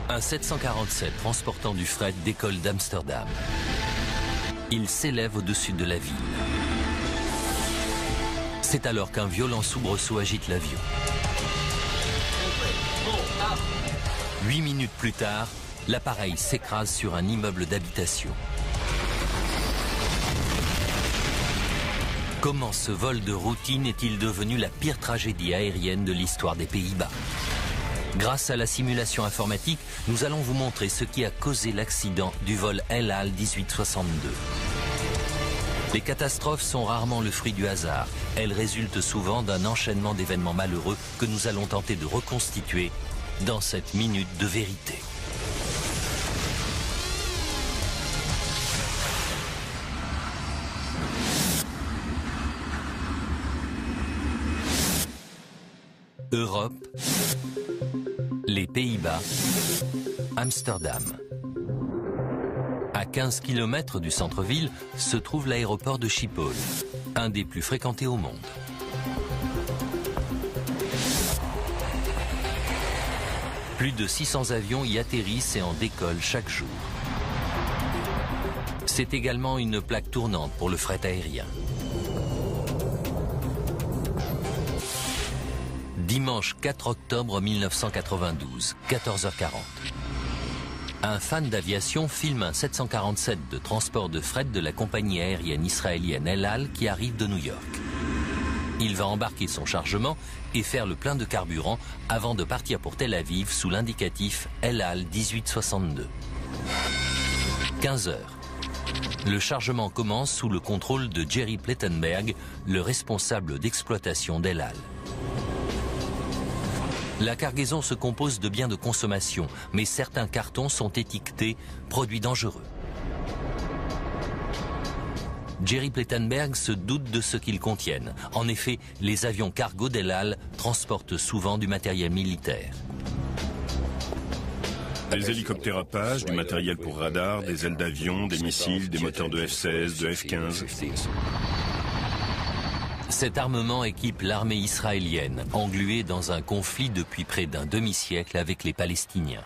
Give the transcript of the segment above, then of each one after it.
Un 747 transportant du fret décolle d'Amsterdam. Il s'élève au-dessus de la ville. C'est alors qu'un violent soubresaut agite l'avion. 8 minutes plus tard, l'appareil s'écrase sur un immeuble d'habitation. Comment ce vol de routine est-il devenu la pire tragédie aérienne de l'histoire des Pays-Bas? Grâce à la simulation informatique, nous allons vous montrer ce qui a causé l'accident du vol El Al 1862. Les catastrophes sont rarement le fruit du hasard. Elles résultent souvent d'un enchaînement d'événements malheureux que nous allons tenter de reconstituer dans cette minute de vérité. Europe, les Pays-Bas, Amsterdam. À 15 km du centre-ville se trouve l'aéroport de Schiphol, un des plus fréquentés au monde. Plus de 600 avions y atterrissent et en décollent chaque jour. C'est également une plaque tournante pour le fret aérien. Dimanche 4 octobre 1992, 14h40. Un fan d'aviation filme un 747 de transport de fret de la compagnie aérienne israélienne El Al qui arrive de New York. Il va embarquer son chargement et faire le plein de carburant avant de partir pour Tel Aviv sous l'indicatif El Al 1862. 15 heures. Le chargement commence sous le contrôle de Jerry Plettenberg, le responsable d'exploitation d'El Al. La cargaison se compose de biens de consommation, mais certains cartons sont étiquetés « produits dangereux ». Jerry Plettenberg se doute de ce qu'ils contiennent. En effet, les avions cargo d'El Al transportent souvent du matériel militaire. Des hélicoptères Apache, du matériel pour radar, des ailes d'avion, des missiles, des moteurs de F-16, de F-15. Cet armement équipe l'armée israélienne, engluée dans un conflit depuis près d'un demi-siècle avec les Palestiniens.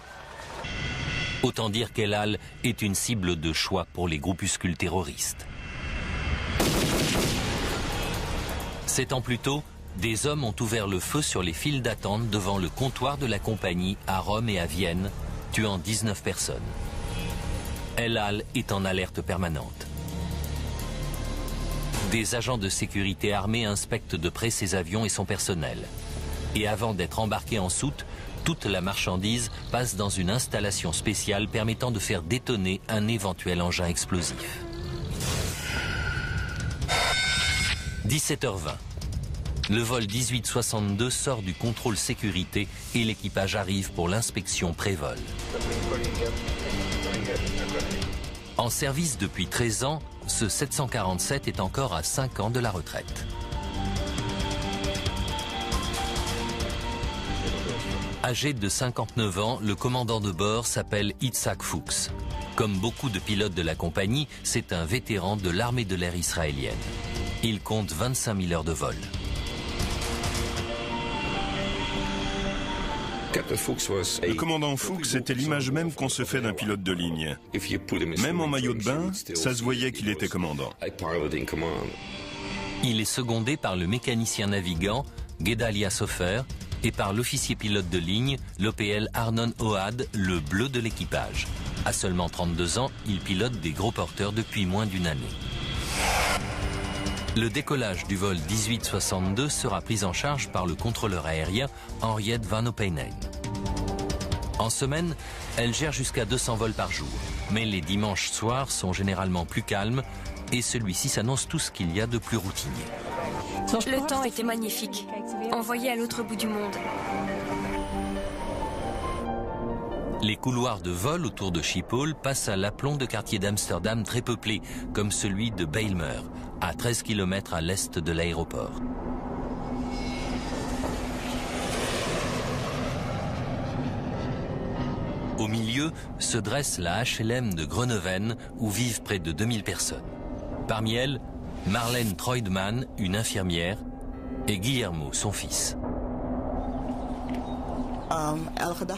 Autant dire qu'El Al est une cible de choix pour les groupuscules terroristes. 7 ans plus tôt, des hommes ont ouvert le feu sur les files d'attente devant le comptoir de la compagnie à Rome et à Vienne, tuant 19 personnes. El Al est en alerte permanente. Des agents de sécurité armés inspectent de près ses avions et son personnel. Et avant d'être embarqués en soute, toute la marchandise passe dans une installation spéciale permettant de faire détonner un éventuel engin explosif. 17h20. Le vol 1862 sort du contrôle sécurité et l'équipage arrive pour l'inspection pré-vol. En service depuis 13 ans, ce 747 est encore à 5 ans de la retraite. Âgé de 59 ans, le commandant de bord s'appelle Itzhak Fuchs. Comme beaucoup de pilotes de la compagnie, c'est un vétéran de l'armée de l'air israélienne. Il compte 25 000 heures de vol. Le commandant Fuchs était l'image même qu'on se fait d'un pilote de ligne. Même en maillot de bain, ça se voyait qu'il était commandant. Il est secondé par le mécanicien navigant Gedalia Sofer et par l'officier pilote de ligne, l'OPL Arnon Ohad, le bleu de l'équipage. À seulement 32 ans, il pilote des gros porteurs depuis moins d'une année. Le décollage du vol 1862 sera pris en charge par le contrôleur aérien Henriette Van Oppenheim. En semaine, elle gère jusqu'à 200 vols par jour. Mais les dimanches soirs sont généralement plus calmes et celui-ci s'annonce tout ce qu'il y a de plus routinier. Le temps était magnifique. On voyait à l'autre bout du monde. Les couloirs de vol autour de Schiphol passent à l'aplomb de quartiers d'Amsterdam très peuplés, comme celui de Bijlmer, à 13 km à l'est de l'aéroport. Au milieu se dresse la HLM de Groenhoven, où vivent près de 2000 personnes. Parmi elles, Marlène Treudman, une infirmière, et Guillermo, son fils.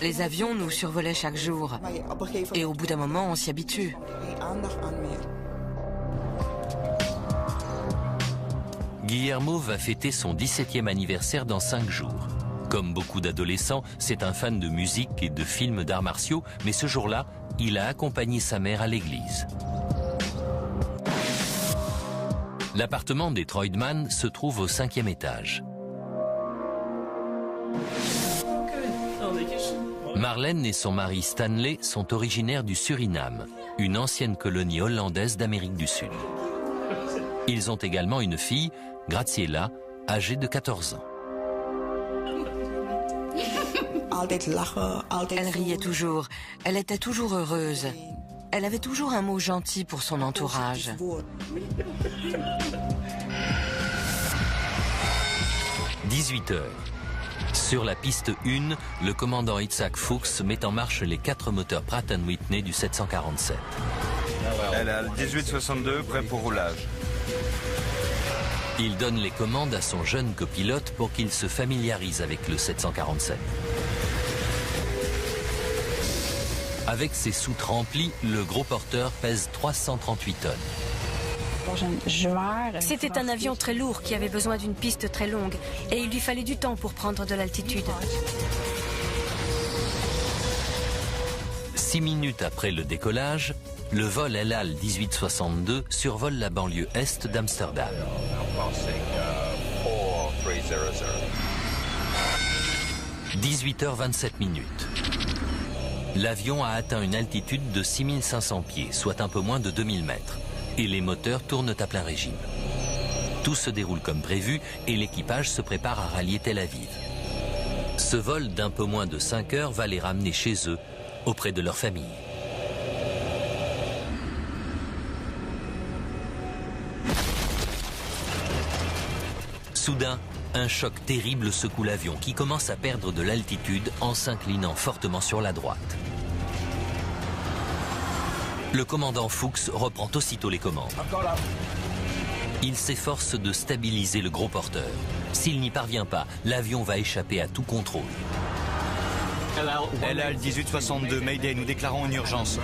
Les avions nous survolaient chaque jour. Et au bout d'un moment, on s'y habitue. Guillermo va fêter son 17e anniversaire dans 5 jours. Comme beaucoup d'adolescents, c'est un fan de musique et de films d'arts martiaux, mais ce jour-là, il a accompagné sa mère à l'église. L'appartement des Troidman se trouve au 5e étage. Marlène et son mari Stanley sont originaires du Suriname, une ancienne colonie hollandaise d'Amérique du Sud. Ils ont également une fille, Graciela, âgée de 14 ans. Elle riait toujours. Elle était toujours heureuse. Elle avait toujours un mot gentil pour son entourage. « 18 heures. Sur la piste 1, le commandant Itzhak Fuchs met en marche les 4 moteurs Pratt & Whitney du 747. Elle a le 1862 prêt pour roulage. Il donne les commandes à son jeune copilote pour qu'il se familiarise avec le 747. Avec ses soutes remplies, le gros porteur pèse 338 tonnes. C'était un avion très lourd qui avait besoin d'une piste très longue et il lui fallait du temps pour prendre de l'altitude. 6 minutes après le décollage, le vol El Al 1862 survole la banlieue est d'Amsterdam. 18h27 minutes. L'avion a atteint une altitude de 6500 pieds, soit un peu moins de 2000 mètres, et les moteurs tournent à plein régime. Tout se déroule comme prévu et l'équipage se prépare à rallier Tel Aviv. Ce vol d'un peu moins de 5 heures va les ramener chez eux, auprès de leur famille. Soudain, un choc terrible secoue l'avion qui commence à perdre de l'altitude en s'inclinant fortement sur la droite. Le commandant Fuchs reprend aussitôt les commandes. Il s'efforce de stabiliser le gros porteur. S'il n'y parvient pas, l'avion va échapper à tout contrôle. El Al 1862, Mayday, nous déclarons une urgence.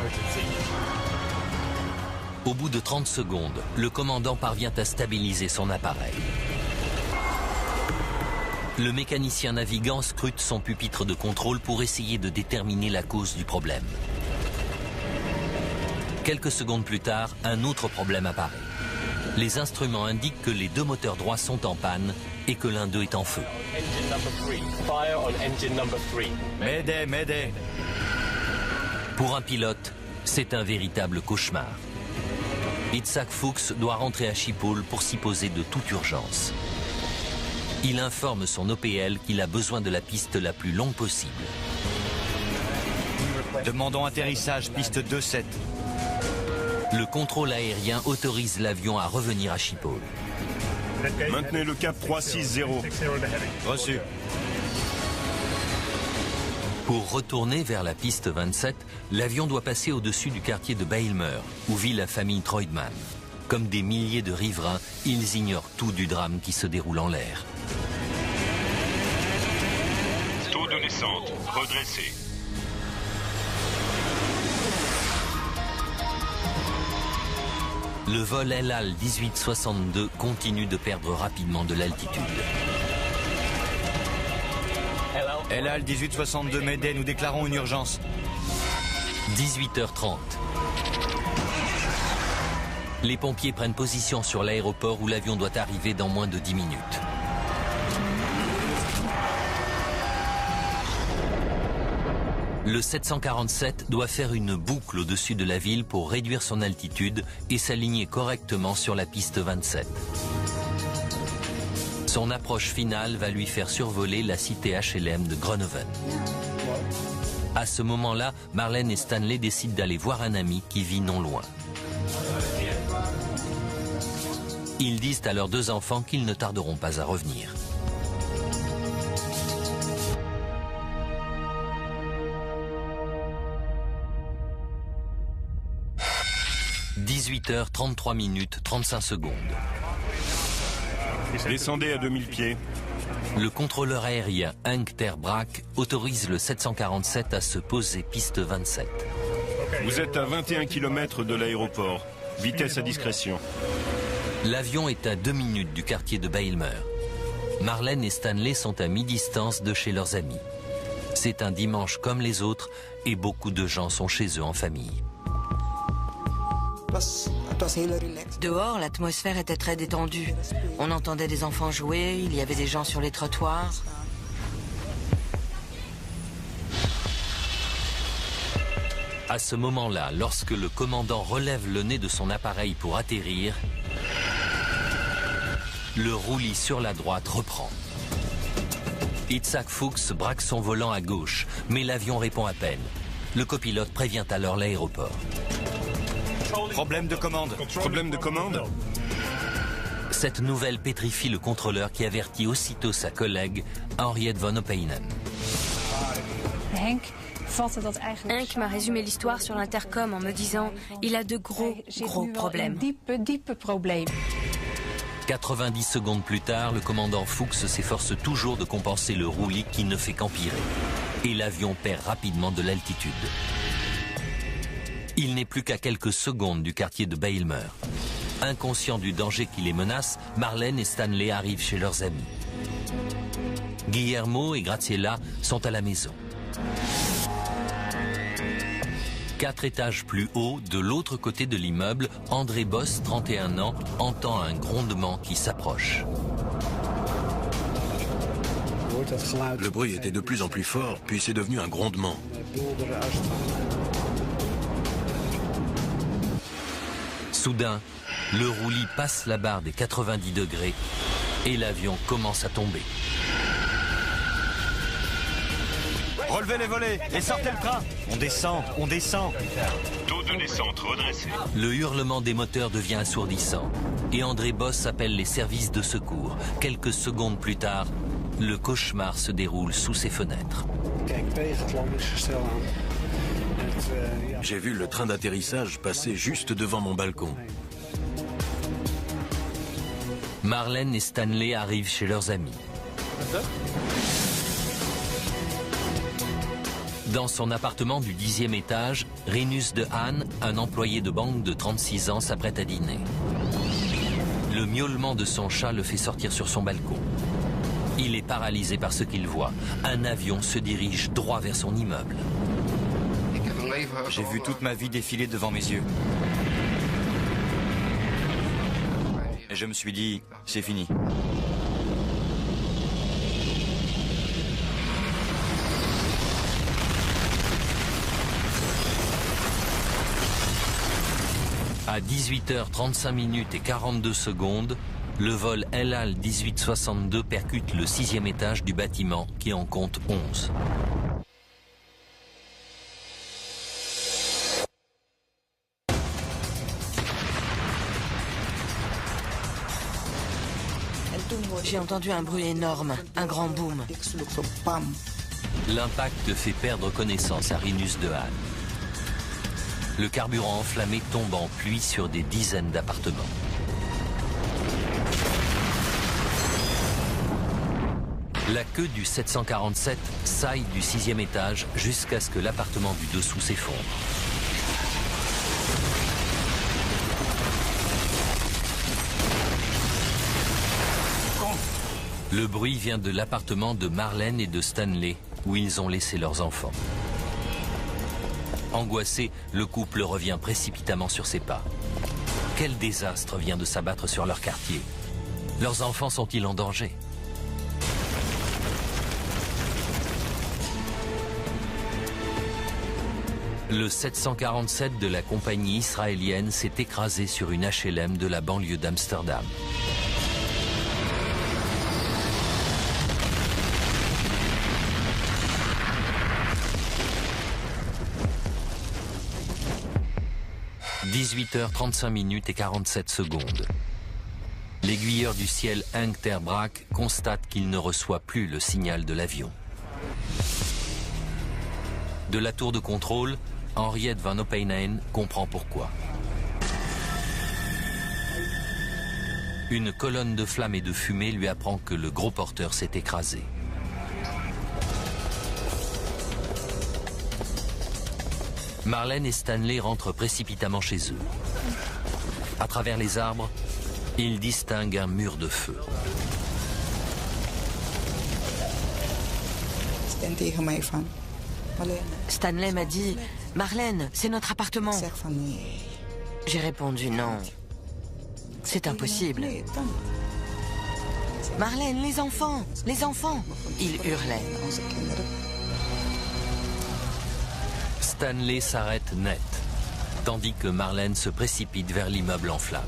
Au bout de 30 secondes, le commandant parvient à stabiliser son appareil. Le mécanicien navigant scrute son pupitre de contrôle pour essayer de déterminer la cause du problème. Quelques secondes plus tard, un autre problème apparaît. Les instruments indiquent que les 2 moteurs droits sont en panne et que l'un d'eux est en feu. Mayday, Mayday. Pour un pilote, c'est un véritable cauchemar. Itzhak Fuchs doit rentrer à Schiphol pour s'y poser de toute urgence. Il informe son OPL qu'il a besoin de la piste la plus longue possible. Demandons atterrissage, piste 2-7. Le contrôle aérien autorise l'avion à revenir à Schiphol. Maintenez le cap 360. Reçu. Pour retourner vers la piste 27, l'avion doit passer au-dessus du quartier de Bijlmer, où vit la famille Troidman. Comme des milliers de riverains, ils ignorent tout du drame qui se déroule en l'air. Taux de descente redressé. Le vol El Al 1862 continue de perdre rapidement de l'altitude. El Al 1862, Mayday, nous déclarons une urgence. 18h30. Les pompiers prennent position sur l'aéroport où l'avion doit arriver dans moins de 10 minutes. Le 747 doit faire une boucle au-dessus de la ville pour réduire son altitude et s'aligner correctement sur la piste 27. Son approche finale va lui faire survoler la cité HLM de Groningen. À ce moment-là, Marlène et Stanley décident d'aller voir un ami qui vit non loin. Ils disent à leurs 2 enfants qu'ils ne tarderont pas à revenir. « 18h33 minutes 35 secondes. Descendez à 2000 pieds. Le contrôleur aérien Henk ter Braak autorise le 747 à se poser piste 27. Vous êtes à 21 km de l'aéroport. Vitesse à discrétion. L'avion est à 2 minutes du quartier de Bijlmer. Marlène et Stanley sont à mi-distance de chez leurs amis. C'est un dimanche comme les autres et beaucoup de gens sont chez eux en famille. Dehors, l'atmosphère était très détendue. On entendait des enfants jouer, il y avait des gens sur les trottoirs. À ce moment-là, lorsque le commandant relève le nez de son appareil pour atterrir, le roulis sur la droite reprend. Itzhak Fuchs braque son volant à gauche, mais l'avion répond à peine. Le copilote prévient alors l'aéroport. Problème de commande. Problème de commande? Cette nouvelle pétrifie le contrôleur qui avertit aussitôt sa collègue, Henriette von Opheinen. Henk m'a résumé l'histoire sur l'intercom en me disant « Il a de gros problèmes ». 90 secondes plus tard, le commandant Fuchs s'efforce toujours de compenser le roulis qui ne fait qu'empirer. Et l'avion perd rapidement de l'altitude. Il n'est plus qu'à quelques secondes du quartier de Bijlmer. Inconscients du danger qui les menace, Marlène et Stanley arrivent chez leurs amis. Guillermo et Graziella sont à la maison. 4 étages plus haut, de l'autre côté de l'immeuble, André Boss, 31 ans, entend un grondement qui s'approche. Le bruit était de plus en plus fort, puis c'est devenu un grondement. Soudain, le roulis passe la barre des 90 degrés et l'avion commence à tomber. Relevez les volets et sortez le train. On descend, on descend. Taux de descente redressé. Le hurlement des moteurs devient assourdissant et André Boss appelle les services de secours. Quelques secondes plus tard, le cauchemar se déroule sous ses fenêtres. J'ai vu le train d'atterrissage passer juste devant mon balcon. Marlène et Stanley arrivent chez leurs amis. Dans son appartement du 10e étage, Rinus de Haan, un employé de banque de 36 ans, s'apprête à dîner. Le miaulement de son chat le fait sortir sur son balcon. Il est paralysé par ce qu'il voit. Un avion se dirige droit vers son immeuble. J'ai vu toute ma vie défiler devant mes yeux. Et je me suis dit, c'est fini. À 18h35 et 42 secondes, le vol El Al 1862 percute le 6e étage du bâtiment qui en compte 11. J'ai entendu un bruit énorme, un grand boom. L'impact fait perdre connaissance à Rinus de Haan. Le carburant enflammé tombe en pluie sur des dizaines d'appartements. La queue du 747 saille du 6e étage jusqu'à ce que l'appartement du dessous s'effondre. Le bruit vient de l'appartement de Marlène et de Stanley, où ils ont laissé leurs enfants. Angoissé, le couple revient précipitamment sur ses pas. Quel désastre vient de s'abattre sur leur quartier? Leurs enfants sont-ils en danger? Le 747 de la compagnie israélienne s'est écrasé sur une HLM de la banlieue d'Amsterdam. « 18h35 et 47 secondes. L'aiguilleur du ciel Henk ter Braak constate qu'il ne reçoit plus le signal de l'avion. De la tour de contrôle, Henriette von Opheinen comprend pourquoi. Une colonne de flammes et de fumée lui apprend que le gros porteur s'est écrasé. Marlène et Stanley rentrent précipitamment chez eux. À travers les arbres, ils distinguent un mur de feu. Stanley m'a dit « Marlène, c'est notre appartement ». J'ai répondu « Non, c'est impossible ». « Marlène, les enfants, les enfants !» Il hurlait. Stanley s'arrête net, tandis que Marlène se précipite vers l'immeuble en flammes.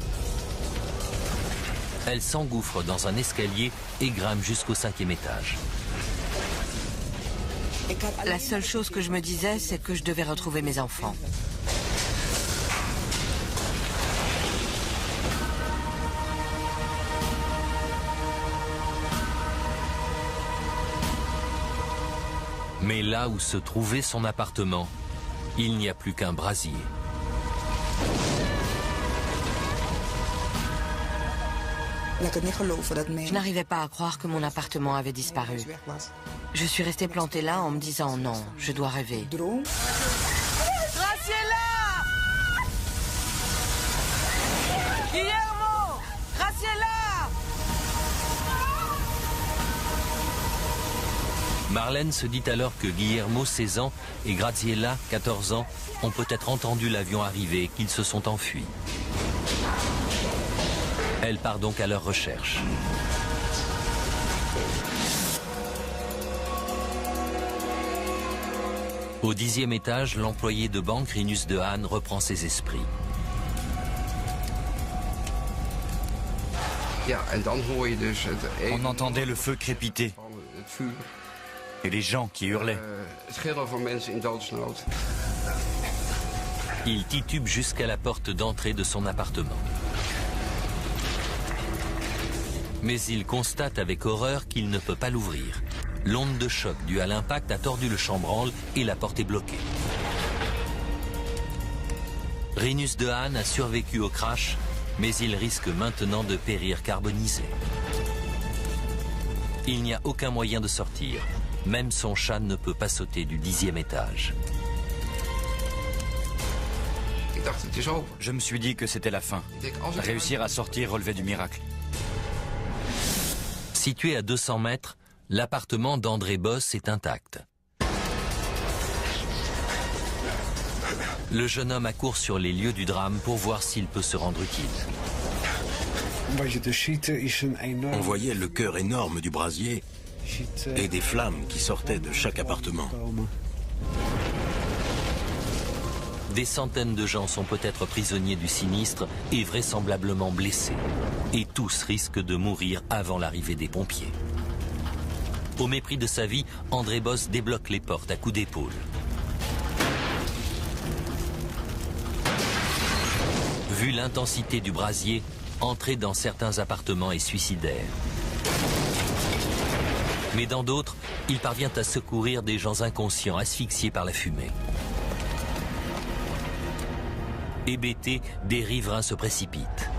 Elle s'engouffre dans un escalier et grimpe jusqu'au 5e étage. La seule chose que je me disais, c'est que je devais retrouver mes enfants. Mais là où se trouvait son appartement, il n'y a plus qu'un brasier. Je n'arrivais pas à croire que mon appartement avait disparu. Je suis restée plantée là en me disant non, je dois rêver. Graciela! Guillermo! Graciela! Marlène se dit alors que Guillermo, 16 ans, et Graziella, 14 ans, ont peut-être entendu l'avion arriver et qu'ils se sont enfuis. Elle part donc à leur recherche. Au 10e étage, l'employé de banque Rinus de Haan reprend ses esprits. On entendait le feu crépiter et les gens qui hurlaient. Il titube jusqu'à la porte d'entrée de son appartement. Mais il constate avec horreur qu'il ne peut pas l'ouvrir. L'onde de choc due à l'impact a tordu le chambranle et la porte est bloquée. Rinus de Haan a survécu au crash, mais il risque maintenant de périr carbonisé. Il n'y a aucun moyen de sortir. Même son chat ne peut pas sauter du 10e étage. Je me suis dit que c'était la fin. Réussir à sortir relevait du miracle. Situé à 200 mètres, l'appartement d'André Boss est intact. Le jeune homme accourt sur les lieux du drame pour voir s'il peut se rendre utile. On voyait le cœur énorme du brasier et des flammes qui sortaient de chaque appartement. Des centaines de gens sont peut-être prisonniers du sinistre et vraisemblablement blessés. Et tous risquent de mourir avant l'arrivée des pompiers. Au mépris de sa vie, André Boss débloque les portes à coups d'épaule. Vu l'intensité du brasier, entrer dans certains appartements est suicidaire. Mais dans d'autres, il parvient à secourir des gens inconscients, asphyxiés par la fumée. Hébétés, des riverains se précipitent.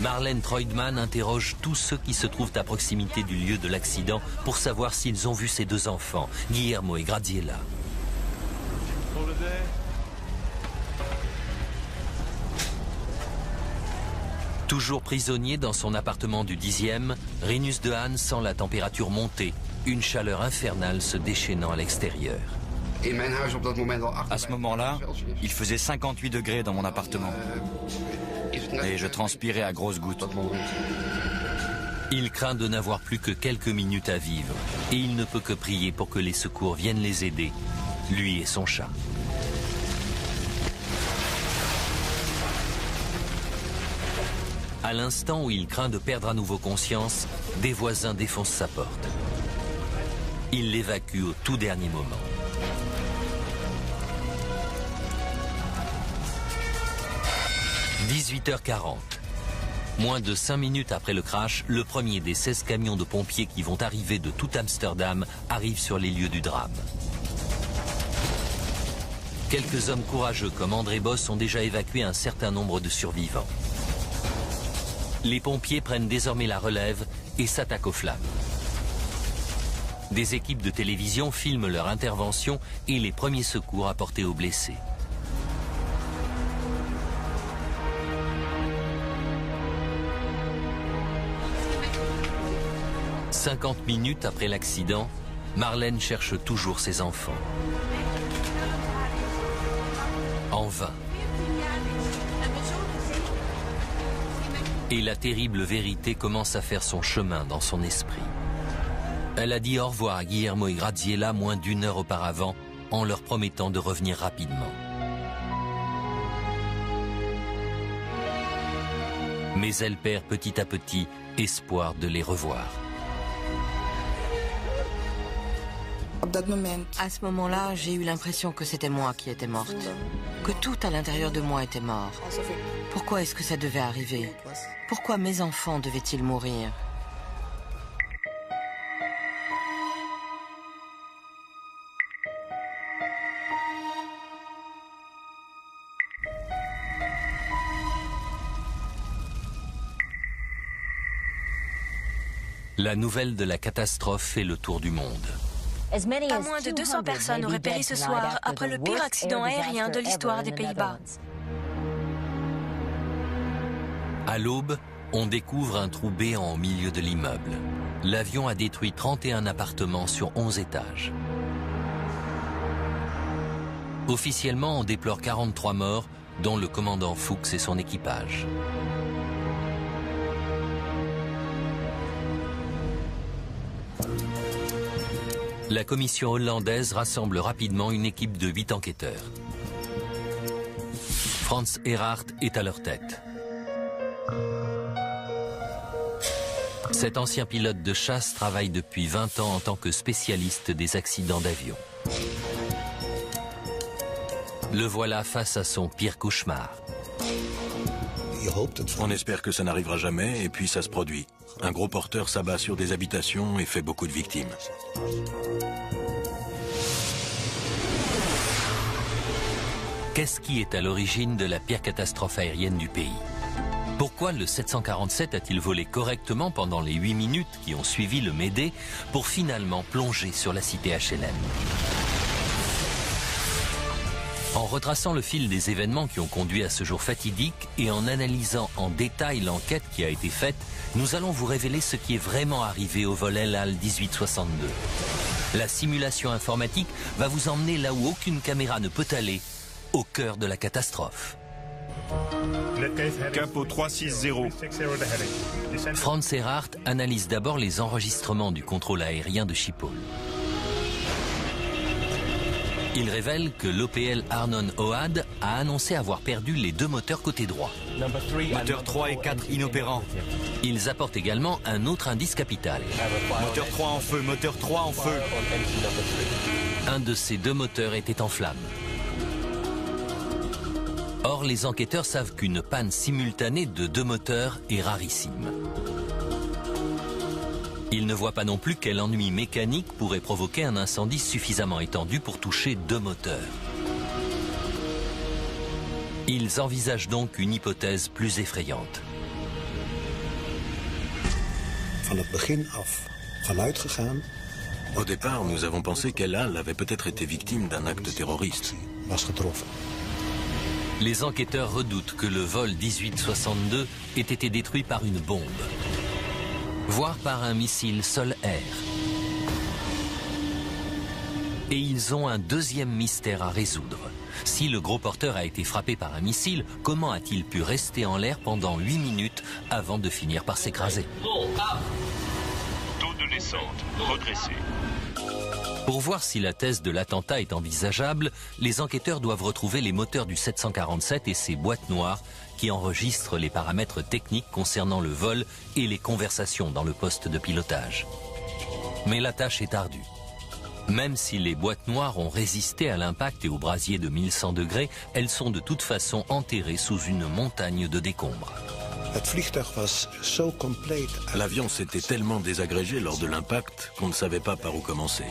Marlène Treudman interroge tous ceux qui se trouvent à proximité du lieu de l'accident pour savoir s'ils ont vu ses deux enfants, Guillermo et Graziella. Toujours prisonnier dans son appartement du 10e, Rinus de Haan sent la température monter, une chaleur infernale se déchaînant à l'extérieur. À ce moment-là, il faisait 58 degrés dans mon appartement. Et je transpirais à grosses gouttes. Il craint de n'avoir plus que quelques minutes à vivre. Et il ne peut que prier pour que les secours viennent les aider, lui et son chat. À l'instant où il craint de perdre à nouveau conscience, des voisins défoncent sa porte. Il l'évacue au tout dernier moment. « 18h40. Moins de 5 minutes après le crash, le premier des 16 camions de pompiers qui vont arriver de tout Amsterdam arrive sur les lieux du drame. Quelques hommes courageux comme André Boss ont déjà évacué un certain nombre de survivants. Les pompiers prennent désormais la relève et s'attaquent aux flammes. Des équipes de télévision filment leur intervention et les premiers secours apportés aux blessés. « 50 minutes après l'accident, Marlène cherche toujours ses enfants. En vain. Et la terrible vérité commence à faire son chemin dans son esprit. Elle a dit au revoir à Guillermo et Graziella moins d'1 heure auparavant, en leur promettant de revenir rapidement. Mais elle perd petit à petit espoir de les revoir. À ce moment-là, j'ai eu l'impression que c'était moi qui étais morte, que tout à l'intérieur de moi était mort. Pourquoi est-ce que ça devait arriver? Pourquoi mes enfants devaient-ils mourir? La nouvelle de la catastrophe fait le tour du monde. Pas moins de 200 personnes auraient péri ce soir après le pire accident aérien de l'histoire des Pays-Bas. À l'aube, on découvre un trou béant au milieu de l'immeuble. L'avion a détruit 31 appartements sur 11 étages. Officiellement, on déplore 43 morts, dont le commandant Fuchs et son équipage. La commission hollandaise rassemble rapidement une équipe de 8 enquêteurs. Frans Erhardt est à leur tête. Cet ancien pilote de chasse travaille depuis 20 ans en tant que spécialiste des accidents d'avion. Le voilà face à son pire cauchemar. On espère que ça n'arrivera jamais et puis ça se produit. Un gros porteur s'abat sur des habitations et fait beaucoup de victimes. Qu'est-ce qui est à l'origine de la pire catastrophe aérienne du pays? Pourquoi le 747 a-t-il volé correctement pendant les 8 minutes qui ont suivi le Médée pour finalement plonger sur la cité HLM? En retraçant le fil des événements qui ont conduit à ce jour fatidique et en analysant en détail l'enquête qui a été faite, nous allons vous révéler ce qui est vraiment arrivé au vol El Al 1862. La simulation informatique va vous emmener là où aucune caméra ne peut aller, au cœur de la catastrophe. Cap au 360. Frans Erhardt analyse d'abord les enregistrements du contrôle aérien de Schiphol. Il révèle que l'OPL Arnon Ohad a annoncé avoir perdu les 2 moteurs côté droit. Moteurs 3 et 4 inopérants. Ils apportent également un autre indice capital. Moteur 3 en feu, moteur 3 en feu. Un de ces 2 moteurs était en flammes. Or, les enquêteurs savent qu'une panne simultanée de 2 moteurs est rarissime. Ils ne voient pas non plus quel ennui mécanique pourrait provoquer un incendie suffisamment étendu pour toucher 2 moteurs. Ils envisagent donc une hypothèse plus effrayante. Au départ, nous avons pensé qu'El Al avait peut-être été victime d'un acte terroriste. Les enquêteurs redoutent que le vol 1862 ait été détruit par une bombe, voire par un missile sol-air. Et ils ont un deuxième mystère à résoudre. Si le gros porteur a été frappé par un missile, comment a-t-il pu rester en l'air pendant 8 minutes avant de finir par s'écraser? Taux de descente redressé. Pour voir si la thèse de l'attentat est envisageable, les enquêteurs doivent retrouver les moteurs du 747 et ses boîtes noires qui enregistrent les paramètres techniques concernant le vol et les conversations dans le poste de pilotage. Mais la tâche est ardue. Même si les boîtes noires ont résisté à l'impact et au brasier de 1100 degrés, elles sont de toute façon enterrées sous une montagne de décombres. L'avion s'était tellement désagrégé lors de l'impact qu'on ne savait pas par où commencer.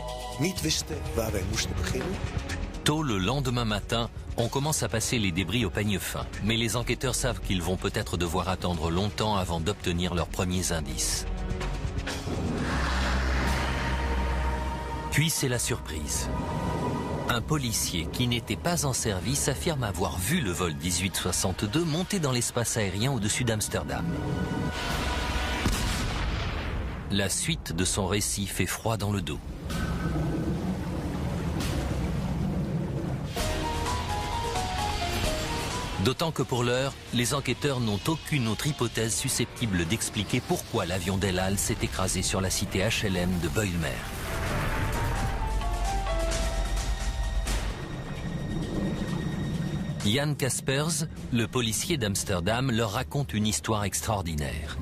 Tôt le lendemain matin, on commence à passer les débris au peigne fin. Mais les enquêteurs savent qu'ils vont peut-être devoir attendre longtemps avant d'obtenir leurs premiers indices. Puis c'est la surprise. Un policier qui n'était pas en service affirme avoir vu le vol 1862 monter dans l'espace aérien au-dessus d'Amsterdam. La suite de son récit fait froid dans le dos. D'autant que pour l'heure, les enquêteurs n'ont aucune autre hypothèse susceptible d'expliquer pourquoi l'avion d'El Al s'est écrasé sur la cité HLM de Bijlmer. Jan Kaspers, le policier d'Amsterdam, leur raconte une histoire extraordinaire.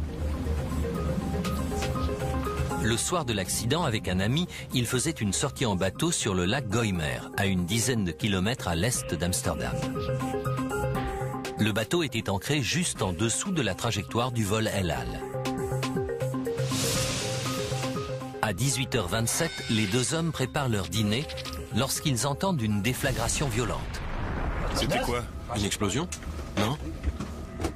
Le soir de l'accident, avec un ami, il faisait une sortie en bateau sur le lac Bijlmer, à une dizaine de kilomètres à l'est d'Amsterdam. Le bateau était ancré juste en dessous de la trajectoire du vol El Al. À 18h27, les deux hommes préparent leur dîner lorsqu'ils entendent une déflagration violente. C'était quoi? Une explosion? Non?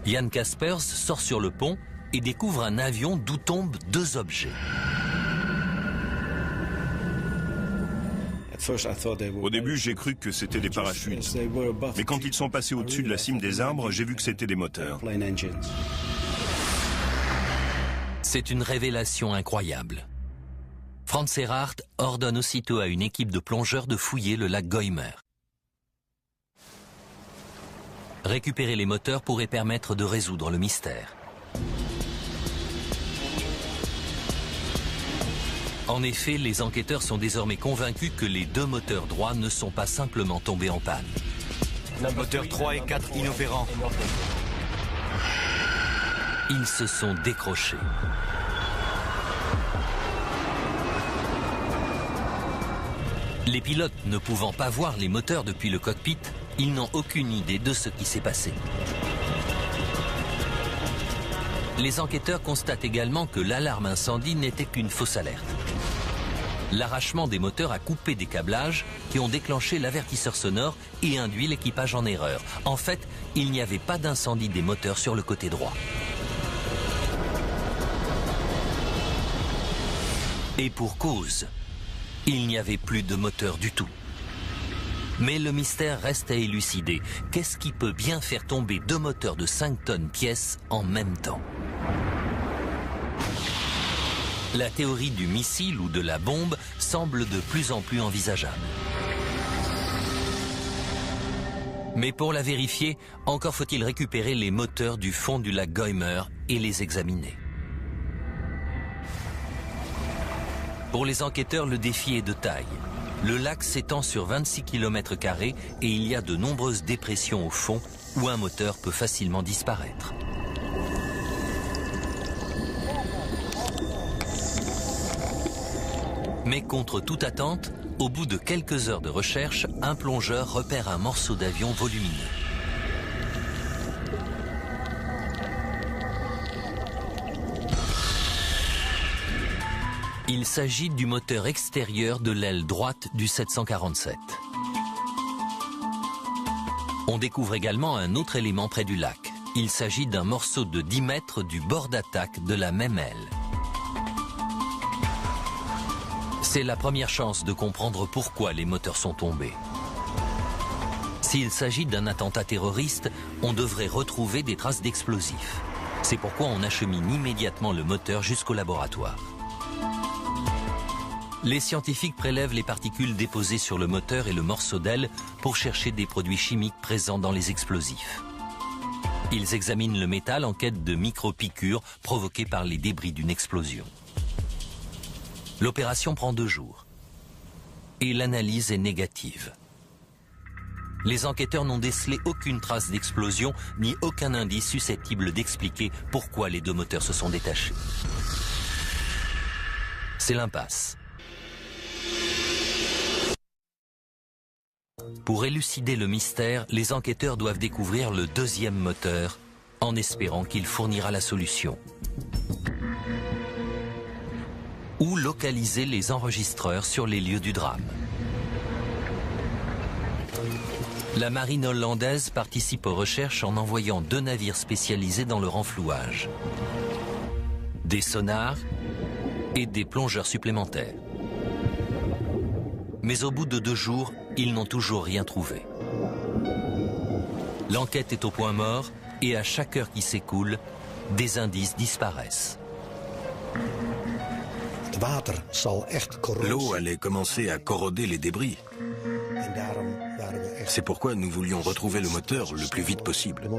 Jan Kaspers sort sur le pont et découvre un avion d'où tombent deux objets. Au début, j'ai cru que c'était des parachutes. Mais quand ils sont passés au-dessus de la cime des arbres, j'ai vu que c'était des moteurs. C'est une révélation incroyable. Franz Erhardt ordonne aussitôt à une équipe de plongeurs de fouiller le lac Bijlmer. Récupérer les moteurs pourrait permettre de résoudre le mystère. En effet, les enquêteurs sont désormais convaincus que les deux moteurs droits ne sont pas simplement tombés en panne. Moteurs 3 et 4 inopérants. Ils se sont décrochés. Les pilotes ne pouvant pas voir les moteurs depuis le cockpit, ils n'ont aucune idée de ce qui s'est passé. Les enquêteurs constatent également que l'alarme incendie n'était qu'une fausse alerte. L'arrachement des moteurs a coupé des câblages qui ont déclenché l'avertisseur sonore et induit l'équipage en erreur. En fait, il n'y avait pas d'incendie des moteurs sur le côté droit. Et pour cause, il n'y avait plus de moteur du tout. Mais le mystère reste à élucider. Qu'est-ce qui peut bien faire tomber deux moteurs de 5 tonnes pièce en même temps? La théorie du missile ou de la bombe semble de plus en plus envisageable. Mais pour la vérifier, encore faut-il récupérer les moteurs du fond du lac Bijlmer et les examiner. Pour les enquêteurs, le défi est de taille. Le lac s'étend sur 26 km² et il y a de nombreuses dépressions au fond où un moteur peut facilement disparaître. Mais contre toute attente, au bout de quelques heures de recherche, un plongeur repère un morceau d'avion volumineux. Il s'agit du moteur extérieur de l'aile droite du 747. On découvre également un autre élément près du lac. Il s'agit d'un morceau de 10 mètres du bord d'attaque de la même aile. C'est la première chance de comprendre pourquoi les moteurs sont tombés. S'il s'agit d'un attentat terroriste, on devrait retrouver des traces d'explosifs. C'est pourquoi on achemine immédiatement le moteur jusqu'au laboratoire. Les scientifiques prélèvent les particules déposées sur le moteur et le morceau d'aile pour chercher des produits chimiques présents dans les explosifs. Ils examinent le métal en quête de micro-piqûres provoquées par les débris d'une explosion. L'opération prend 2 jours. Et l'analyse est négative. Les enquêteurs n'ont décelé aucune trace d'explosion ni aucun indice susceptible d'expliquer pourquoi les deux moteurs se sont détachés. C'est l'impasse. Pour élucider le mystère, les enquêteurs doivent découvrir le deuxième moteur, en espérant qu'il fournira la solution. Ou localiser les enregistreurs sur les lieux du drame. La marine hollandaise participe aux recherches en envoyant 2 navires spécialisés dans le renflouage, des sonars et des plongeurs supplémentaires. Mais au bout de 2 jours, ils n'ont toujours rien trouvé. L'enquête est au point mort et à chaque heure qui s'écoule, des indices disparaissent. L'eau allait commencer à corroder les débris. C'est pourquoi nous voulions retrouver le moteur le plus vite possible.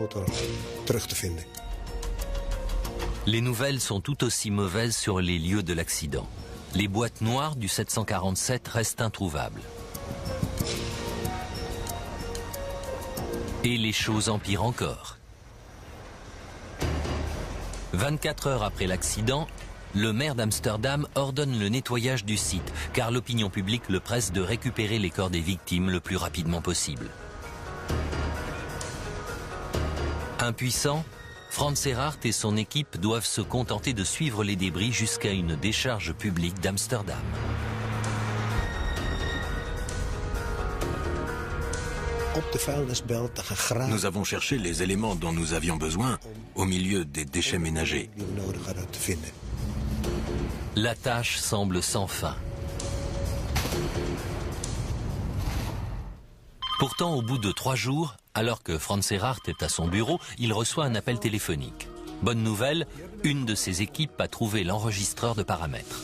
Les nouvelles sont tout aussi mauvaises sur les lieux de l'accident. Les boîtes noires du 747 restent introuvables. Et les choses empirent encore. 24 heures après l'accident, le maire d'Amsterdam ordonne le nettoyage du site, car l'opinion publique le presse de récupérer les corps des victimes le plus rapidement possible. Impuissant, Franz Erhardt et son équipe doivent se contenter de suivre les débris jusqu'à une décharge publique d'Amsterdam. Nous avons cherché les éléments dont nous avions besoin au milieu des déchets ménagers. La tâche semble sans fin. Pourtant, au bout de 3 jours, alors que Franz Erhardt est à son bureau, il reçoit un appel téléphonique. Bonne nouvelle, une de ses équipes a trouvé l'enregistreur de paramètres.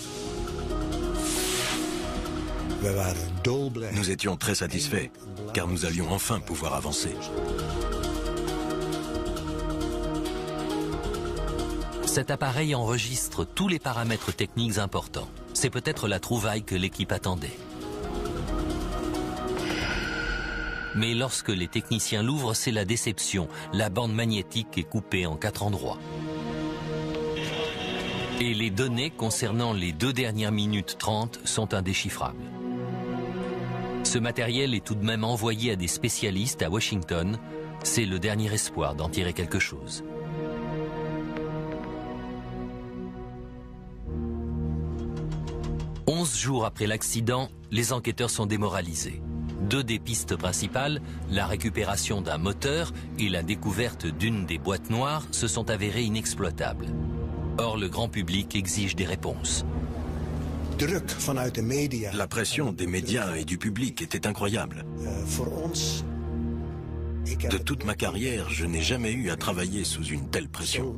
Nous étions très satisfaits, car nous allions enfin pouvoir avancer. Cet appareil enregistre tous les paramètres techniques importants. C'est peut-être la trouvaille que l'équipe attendait. Mais lorsque les techniciens l'ouvrent, c'est la déception. La bande magnétique est coupée en 4 endroits. Et les données concernant les 2 dernières minutes 30 sont indéchiffrables. Ce matériel est tout de même envoyé à des spécialistes à Washington. C'est le dernier espoir d'en tirer quelque chose. « 11 jours après l'accident, les enquêteurs sont démoralisés. 2 des pistes principales, la récupération d'un moteur et la découverte d'une des boîtes noires, se sont avérées inexploitables. Or, le grand public exige des réponses. La pression des médias et du public était incroyable. De toute ma carrière, je n'ai jamais eu à travailler sous une telle pression.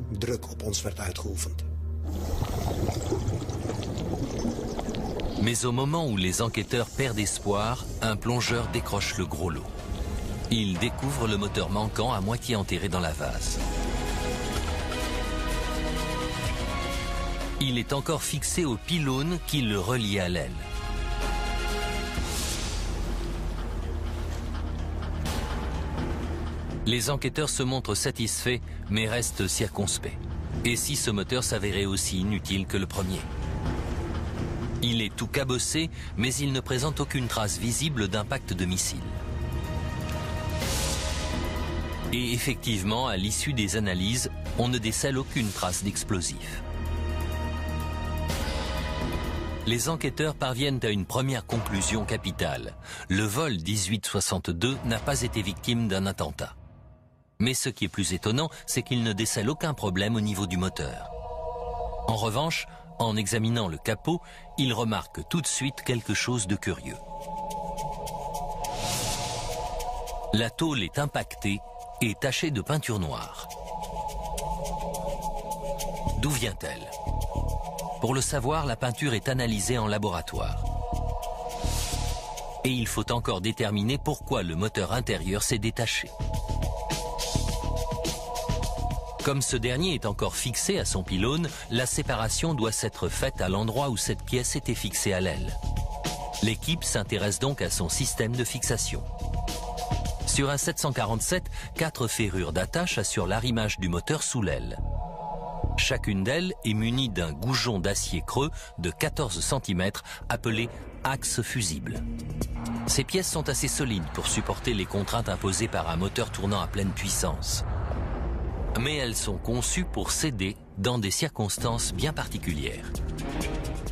Mais au moment où les enquêteurs perdent espoir, un plongeur décroche le gros lot. Il découvre le moteur manquant à moitié enterré dans la vase. Il est encore fixé au pylône qui le relie à l'aile. Les enquêteurs se montrent satisfaits, mais restent circonspects. Et si ce moteur s'avérait aussi inutile que le premier? Il est tout cabossé, mais il ne présente aucune trace visible d'impact de missile. Et effectivement, à l'issue des analyses, on ne décèle aucune trace d'explosif. Les enquêteurs parviennent à une première conclusion capitale. Le vol 1862 n'a pas été victime d'un attentat. Mais ce qui est plus étonnant, c'est qu'ils ne décèlent aucun problème au niveau du moteur. En revanche, en examinant le capot, ils remarquent tout de suite quelque chose de curieux. La tôle est impactée et tachée de peinture noire. D'où vient-elle ? Pour le savoir, la peinture est analysée en laboratoire. Et il faut encore déterminer pourquoi le moteur intérieur s'est détaché. Comme ce dernier est encore fixé à son pylône, la séparation doit s'être faite à l'endroit où cette pièce était fixée à l'aile. L'équipe s'intéresse donc à son système de fixation. Sur un 747, 4 ferrures d'attache assurent l'arrimage du moteur sous l'aile. Chacune d'elles est munie d'un goujon d'acier creux de 14 cm appelé axe fusible. Ces pièces sont assez solides pour supporter les contraintes imposées par un moteur tournant à pleine puissance. Mais elles sont conçues pour céder dans des circonstances bien particulières.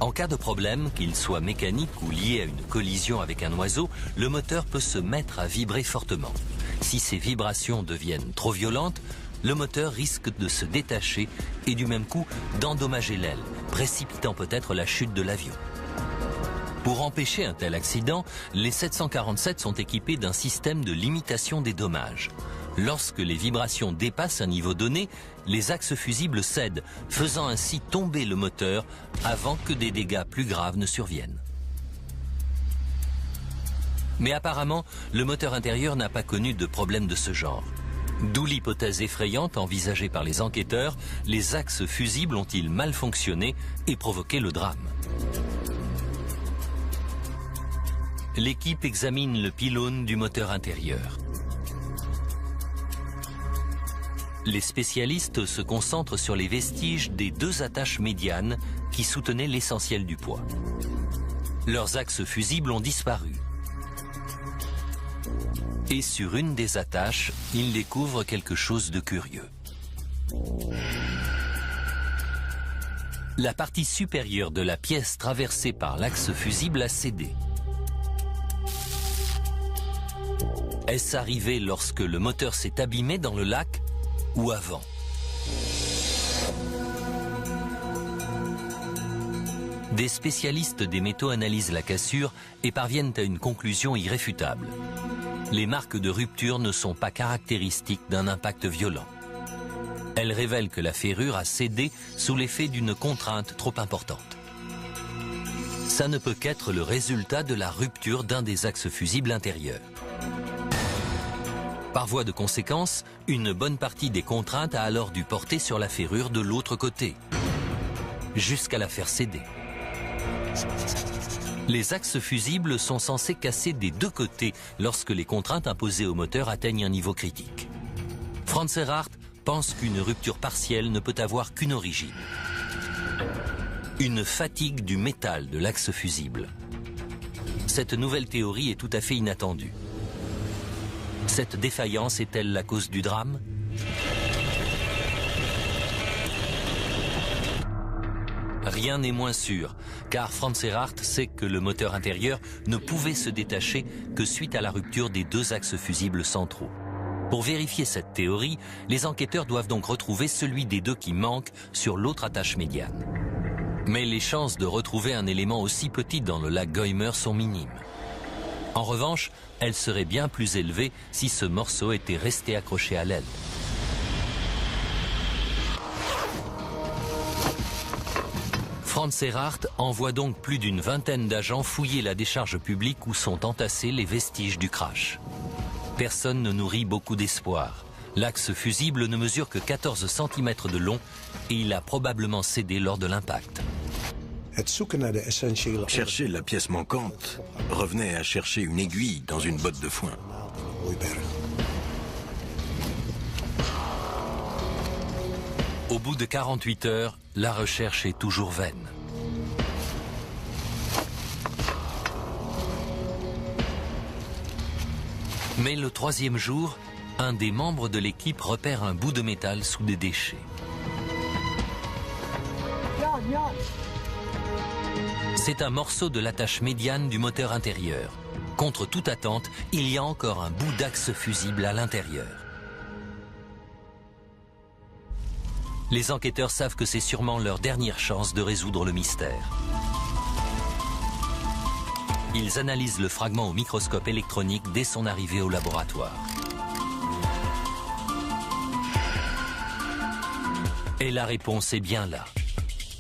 En cas de problème, qu'il soit mécanique ou lié à une collision avec un oiseau, le moteur peut se mettre à vibrer fortement. Si ces vibrations deviennent trop violentes, le moteur risque de se détacher et du même coup d'endommager l'aile, précipitant peut-être la chute de l'avion. Pour empêcher un tel accident, les 747 sont équipés d'un système de limitation des dommages. Lorsque les vibrations dépassent un niveau donné, les axes fusibles cèdent, faisant ainsi tomber le moteur avant que des dégâts plus graves ne surviennent. Mais apparemment, le moteur intérieur n'a pas connu de problème de ce genre. D'où l'hypothèse effrayante envisagée par les enquêteurs, les axes fusibles ont-ils mal fonctionné et provoqué le drame? L'équipe examine le pylône du moteur intérieur. Les spécialistes se concentrent sur les vestiges des deux attaches médianes qui soutenaient l'essentiel du poids. Leurs axes fusibles ont disparu. Et sur une des attaches, ils découvrent quelque chose de curieux. La partie supérieure de la pièce traversée par l'axe fusible a cédé. Est-ce arrivé lorsque le moteur s'est abîmé dans le lac ou avant? Des spécialistes des métaux analysent la cassure et parviennent à une conclusion irréfutable. Les marques de rupture ne sont pas caractéristiques d'un impact violent. Elles révèlent que la ferrure a cédé sous l'effet d'une contrainte trop importante. Ça ne peut qu'être le résultat de la rupture d'un des axes fusibles intérieurs. Par voie de conséquence, une bonne partie des contraintes a alors dû porter sur la ferrure de l'autre côté, jusqu'à la faire céder. Les axes fusibles sont censés casser des deux côtés lorsque les contraintes imposées au moteur atteignent un niveau critique. Franz Erhardt pense qu'une rupture partielle ne peut avoir qu'une origine. Une fatigue du métal de l'axe fusible. Cette nouvelle théorie est tout à fait inattendue. Cette défaillance est-elle la cause du drame? Rien n'est moins sûr, car Franz Erhardt sait que le moteur intérieur ne pouvait se détacher que suite à la rupture des deux axes fusibles centraux. Pour vérifier cette théorie, les enquêteurs doivent donc retrouver celui des deux qui manque sur l'autre attache médiane. Mais les chances de retrouver un élément aussi petit dans le lac Goymer sont minimes. En revanche, elles seraient bien plus élevées si ce morceau était resté accroché à l'aile. Franz Erhardt envoie donc plus d'une vingtaine d'agents fouiller la décharge publique où sont entassés les vestiges du crash. Personne ne nourrit beaucoup d'espoir. L'axe fusible ne mesure que 14 cm de long et il a probablement cédé lors de l'impact. Chercher la pièce manquante revenait à chercher une aiguille dans une botte de foin. Au bout de 48 heures, la recherche est toujours vaine. Mais le troisième jour, un des membres de l'équipe repère un bout de métal sous des déchets. C'est un morceau de l'attache médiane du moteur intérieur. Contre toute attente, il y a encore un bout d'axe fusible à l'intérieur. Les enquêteurs savent que c'est sûrement leur dernière chance de résoudre le mystère. Ils analysent le fragment au microscope électronique dès son arrivée au laboratoire. Et la réponse est bien là.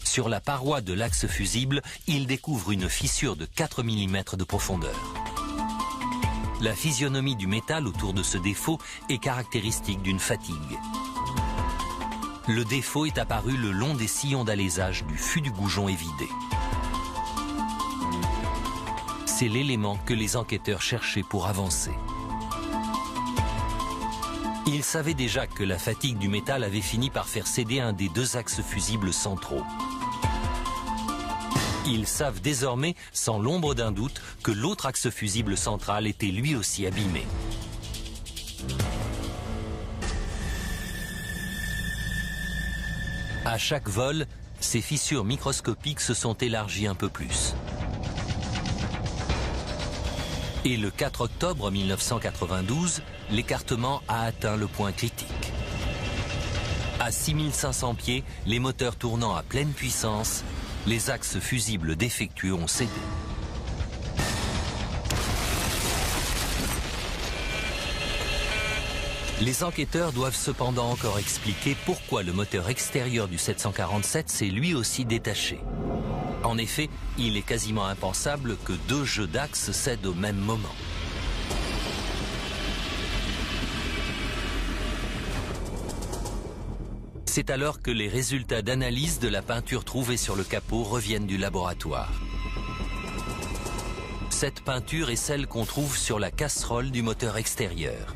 Sur la paroi de l'axe fusible, ils découvrent une fissure de 4 mm de profondeur. La physionomie du métal autour de ce défaut est caractéristique d'une fatigue. Le défaut est apparu le long des sillons d'alésage du fût du goujon évidé. C'est l'élément que les enquêteurs cherchaient pour avancer. Ils savaient déjà que la fatigue du métal avait fini par faire céder un des deux axes fusibles centraux. Ils savent désormais, sans l'ombre d'un doute, que l'autre axe fusible central était lui aussi abîmé. À chaque vol, ces fissures microscopiques se sont élargies un peu plus. Et le 4 octobre 1992, l'écartement a atteint le point critique. À 6500 pieds, les moteurs tournant à pleine puissance, les axes fusibles défectueux ont cédé. Les enquêteurs doivent cependant encore expliquer pourquoi le moteur extérieur du 747 s'est lui aussi détaché. En effet, il est quasiment impensable que deux jeux d'axes cèdent au même moment. C'est alors que les résultats d'analyse de la peinture trouvée sur le capot reviennent du laboratoire. Cette peinture est celle qu'on trouve sur la casserole du moteur extérieur.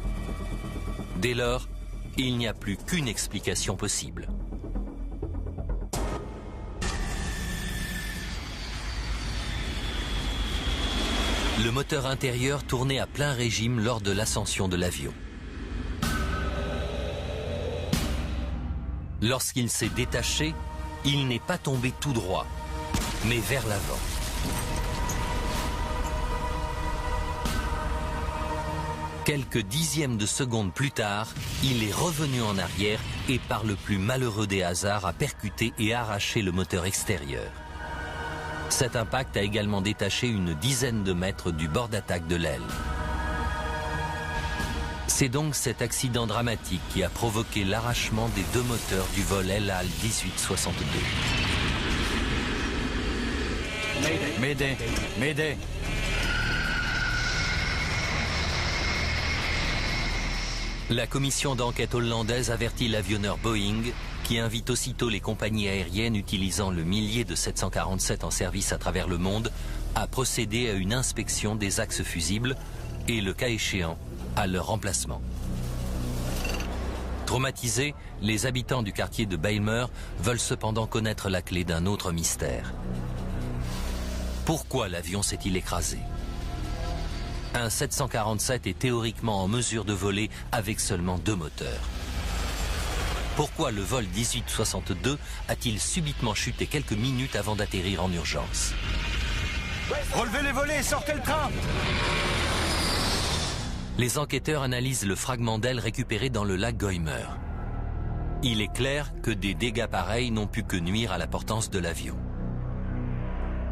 Dès lors, il n'y a plus qu'une explication possible. Le moteur intérieur tournait à plein régime lors de l'ascension de l'avion. Lorsqu'il s'est détaché, il n'est pas tombé tout droit, mais vers l'avant. Quelques dixièmes de seconde plus tard, il est revenu en arrière et par le plus malheureux des hasards a percuté et arraché le moteur extérieur. Cet impact a également détaché une dizaine de mètres du bord d'attaque de l'aile. C'est donc cet accident dramatique qui a provoqué l'arrachement des deux moteurs du vol El Al 1862. Mayday, Mayday. La commission d'enquête hollandaise avertit l'avionneur Boeing, qui invite aussitôt les compagnies aériennes utilisant le millier de 747 en service à travers le monde à procéder à une inspection des axes fusibles et, le cas échéant, à leur remplacement. Traumatisés, les habitants du quartier de Bijlmer veulent cependant connaître la clé d'un autre mystère. Pourquoi l'avion s'est-il écrasé ? Un 747 est théoriquement en mesure de voler avec seulement deux moteurs. Pourquoi le vol 1862 a-t-il subitement chuté quelques minutes avant d'atterrir en urgence ? Relevez les volets, sortez le train! Les enquêteurs analysent le fragment d'aile récupéré dans le lac Goymer. Il est clair que des dégâts pareils n'ont pu que nuire à la portance de l'avion.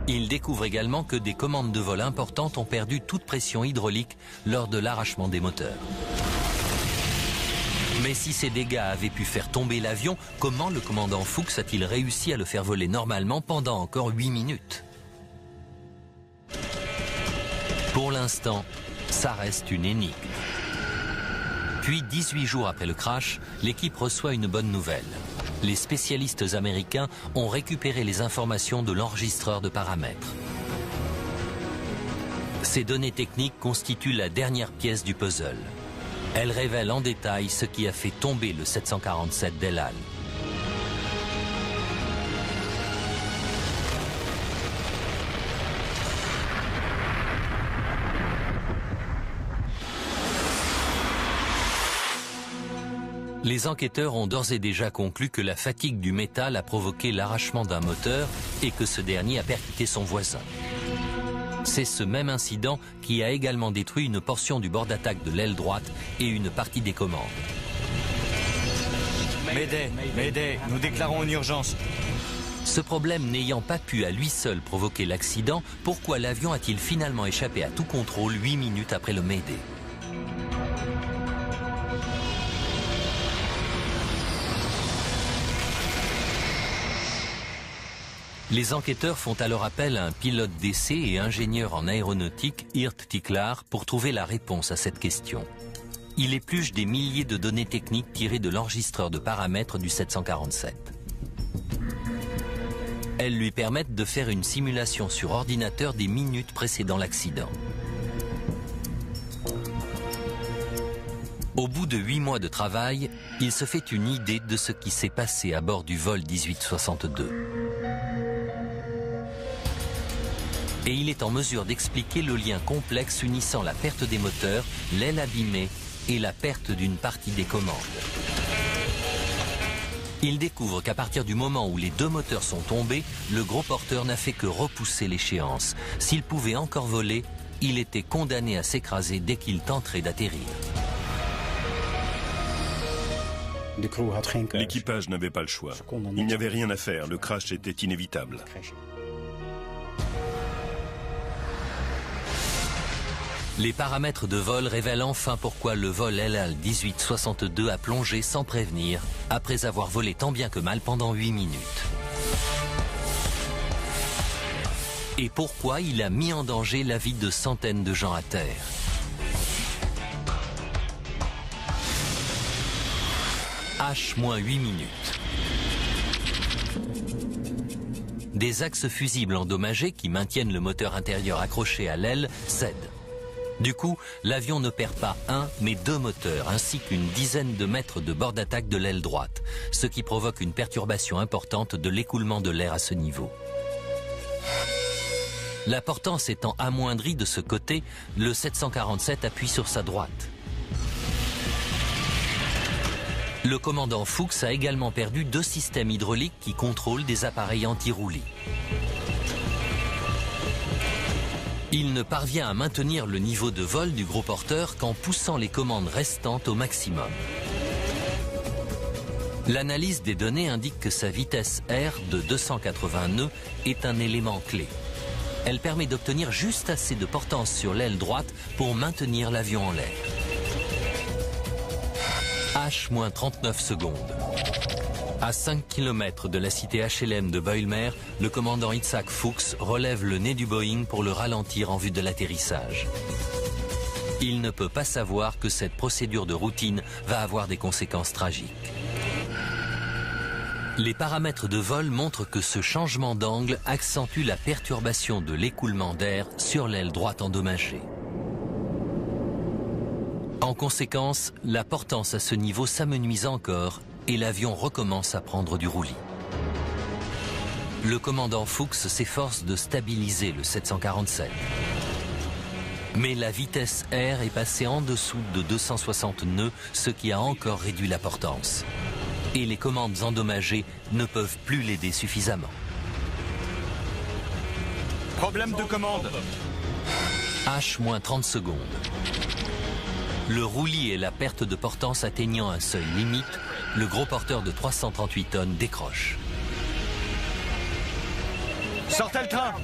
Ils découvrent également que des commandes de vol importantes ont perdu toute pression hydraulique lors de l'arrachement des moteurs. Mais si ces dégâts avaient pu faire tomber l'avion, comment le commandant Fuchs a-t-il réussi à le faire voler normalement pendant encore 8 minutes ? Pour l'instant, ça reste une énigme. Puis, 18 jours après le crash, l'équipe reçoit une bonne nouvelle. Les spécialistes américains ont récupéré les informations de l'enregistreur de paramètres. Ces données techniques constituent la dernière pièce du puzzle. Elles révèlent en détail ce qui a fait tomber le 747 d'El Al. Les enquêteurs ont d'ores et déjà conclu que la fatigue du métal a provoqué l'arrachement d'un moteur et que ce dernier a percuté son voisin. C'est ce même incident qui a également détruit une portion du bord d'attaque de l'aile droite et une partie des commandes. Mayday, Mayday, nous déclarons une urgence. Ce problème n'ayant pas pu à lui seul provoquer l'accident, pourquoi l'avion a-t-il finalement échappé à tout contrôle 8 minutes après le Mayday ? Les enquêteurs font alors appel à un pilote d'essai et ingénieur en aéronautique, Geert Tiklar, pour trouver la réponse à cette question. Il épluche des milliers de données techniques tirées de l'enregistreur de paramètres du 747. Elles lui permettent de faire une simulation sur ordinateur des minutes précédant l'accident. Au bout de 8 mois de travail, il se fait une idée de ce qui s'est passé à bord du vol 1862. Et il est en mesure d'expliquer le lien complexe unissant la perte des moteurs, l'aile abîmée et la perte d'une partie des commandes. Il découvre qu'à partir du moment où les deux moteurs sont tombés, le gros porteur n'a fait que repousser l'échéance. S'il pouvait encore voler, il était condamné à s'écraser dès qu'il tenterait d'atterrir. L'équipage n'avait pas le choix. Il n'y avait rien à faire, le crash était inévitable. Les paramètres de vol révèlent enfin pourquoi le vol El Al 1862 a plongé sans prévenir, après avoir volé tant bien que mal pendant 8 minutes. Et pourquoi il a mis en danger la vie de centaines de gens à terre. H-8 minutes. Des axes fusibles endommagés qui maintiennent le moteur intérieur accroché à l'aile cèdent. Du coup, l'avion ne perd pas un, mais deux moteurs, ainsi qu'une dizaine de mètres de bord d'attaque de l'aile droite, ce qui provoque une perturbation importante de l'écoulement de l'air à ce niveau. La portance étant amoindrie de ce côté, le 747 appuie sur sa droite. Le commandant Fuchs a également perdu deux systèmes hydrauliques qui contrôlent des appareils anti-roulis. Il ne parvient à maintenir le niveau de vol du gros porteur qu'en poussant les commandes restantes au maximum. L'analyse des données indique que sa vitesse R de 280 nœuds est un élément clé. Elle permet d'obtenir juste assez de portance sur l'aile droite pour maintenir l'avion en l'air. H-39 secondes. À 5 km de la cité HLM de Bijlmer, le commandant Itzhak Fuchs relève le nez du Boeing pour le ralentir en vue de l'atterrissage. Il ne peut pas savoir que cette procédure de routine va avoir des conséquences tragiques. Les paramètres de vol montrent que ce changement d'angle accentue la perturbation de l'écoulement d'air sur l'aile droite endommagée. En conséquence, la portance à ce niveau s'amenuise encore et l'avion recommence à prendre du roulis. Le commandant Fuchs s'efforce de stabiliser le 747. Mais la vitesse R est passée en dessous de 260 nœuds, ce qui a encore réduit la portance. Et les commandes endommagées ne peuvent plus l'aider suffisamment. Problème de commande. H-30 secondes. Le roulis et la perte de portance atteignant un seuil limite, le gros porteur de 338 tonnes décroche. Sortez le train.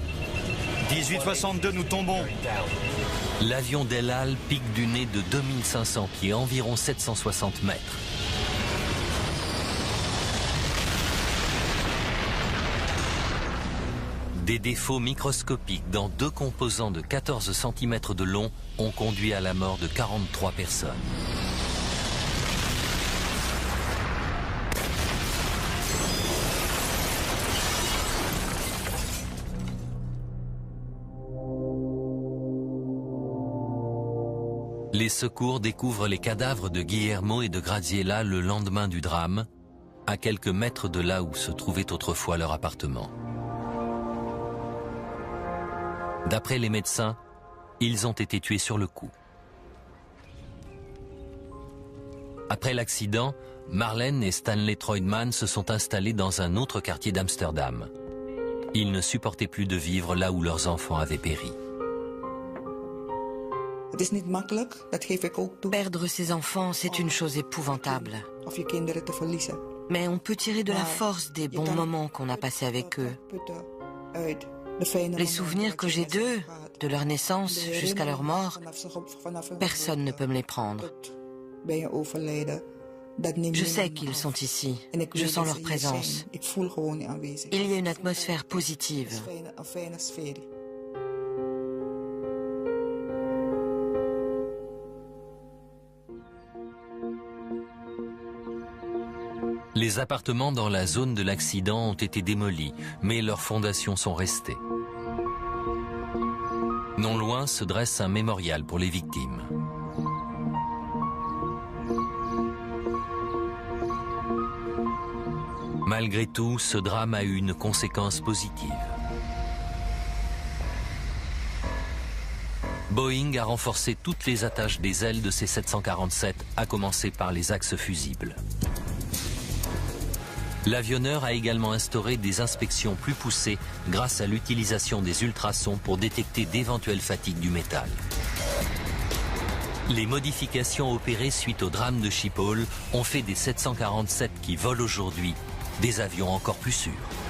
1862, nous tombons. L'avion d'El Al pique du nez de 2500 pieds, environ 760 mètres. Des défauts microscopiques dans deux composants de 14 cm de long ont conduit à la mort de 43 personnes. Les secours découvrent les cadavres de Guillermo et de Graziella le lendemain du drame, à quelques mètres de là où se trouvait autrefois leur appartement. D'après les médecins, ils ont été tués sur le coup. Après l'accident, Marlène et Stanley Troidman se sont installés dans un autre quartier d'Amsterdam. Ils ne supportaient plus de vivre là où leurs enfants avaient péri. Perdre ses enfants, c'est une chose épouvantable. Mais on peut tirer de la force des bons moments qu'on a passés avec eux. Les souvenirs que j'ai d'eux, de leur naissance jusqu'à leur mort, personne ne peut me les prendre. Je sais qu'ils sont ici, je sens leur présence. Il y a une atmosphère positive. Les appartements dans la zone de l'accident ont été démolis, mais leurs fondations sont restées. Non loin se dresse un mémorial pour les victimes. Malgré tout, ce drame a eu une conséquence positive. Boeing a renforcé toutes les attaches des ailes de ses 747, à commencer par les axes fusibles. L'avionneur a également instauré des inspections plus poussées grâce à l'utilisation des ultrasons pour détecter d'éventuelles fatigues du métal. Les modifications opérées suite au drame de Schiphol ont fait des 747 qui volent aujourd'hui des avions encore plus sûrs.